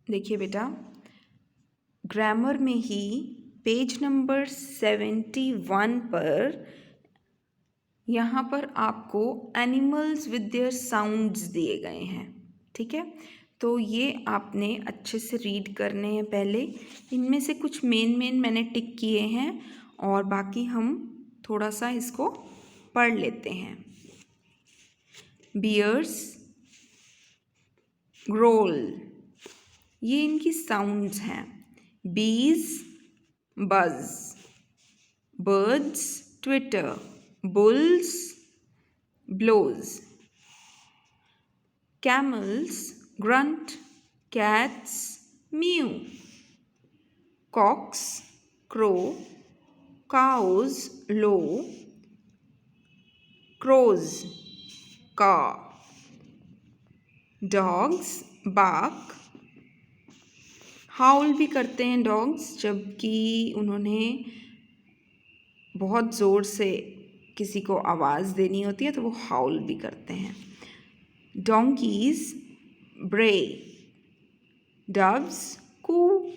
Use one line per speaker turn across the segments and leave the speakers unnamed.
देखिए बेटा, ग्रामर में ही पेज नंबर 71 पर यहाँ पर आपको एनिमल्स विद देयर साउंड्स दिए गए हैं। ठीक है, तो ये आपने अच्छे से रीड करने हैं। पहले इनमें से कुछ मेन मैंने टिक किए हैं और बाकी हम थोड़ा सा इसको पढ़ लेते हैं। बियर्स, ग्रोल, ये इनकी साउंड्स हैं। बीज, बज, birds, Twitter, bulls, blows, camels, grunt, cats, mew, cocks, crow, cows, low, crows, caw, dogs, bark, हाउल भी करते हैं डॉग्स जबकि उन्होंने बहुत ज़ोर से किसी को आवाज़ देनी होती है तो वो हाउल भी करते हैं। donkeys bray, doves coo,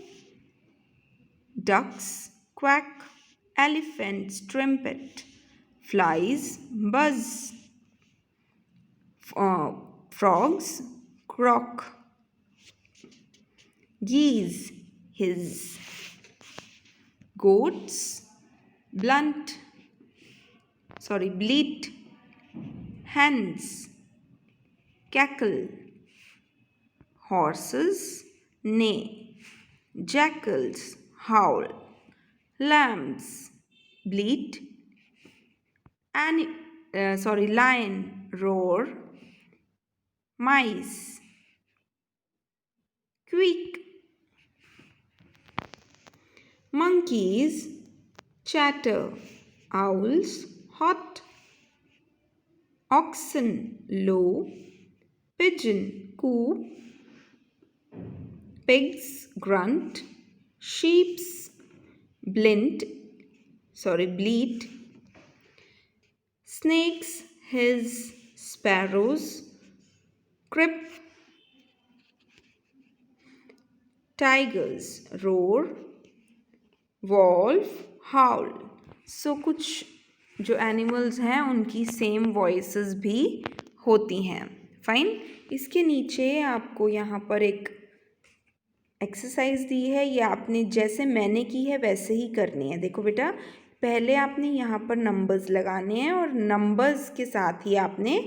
ducks quack, elephants trumpet, flies buzz, frogs croak, geese hiss, goats bleat, hens cackle, horses neigh, jackals howl, lambs bleat, lion roar, mice squeak, monkeys chatter, owls hot, oxen low, pigeon coo, pigs grunt, sheep bleat, snakes hiss, sparrows crip, tigers roar, wolf howl। सो कुछ जो animals हैं उनकी same voices भी होती हैं। Fine, इसके नीचे आपको यहाँ पर एक एक्सरसाइज दी है, ये आपने जैसे मैंने की है वैसे ही करनी है। देखो बेटा, पहले आपने यहाँ पर नंबर्स लगाने हैं और नंबर्स के साथ ही आपने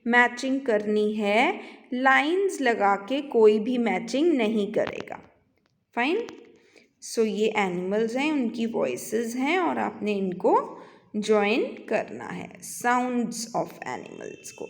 मैचिंग करनी है। लाइंस लगा के कोई भी मैचिंग नहीं करेगा। फाइन, सो ये एनिमल्स हैं, उनकी वॉइसेस हैं और आपने इनको ज्वाइन करना है, साउंड्स ऑफ एनिमल्स को।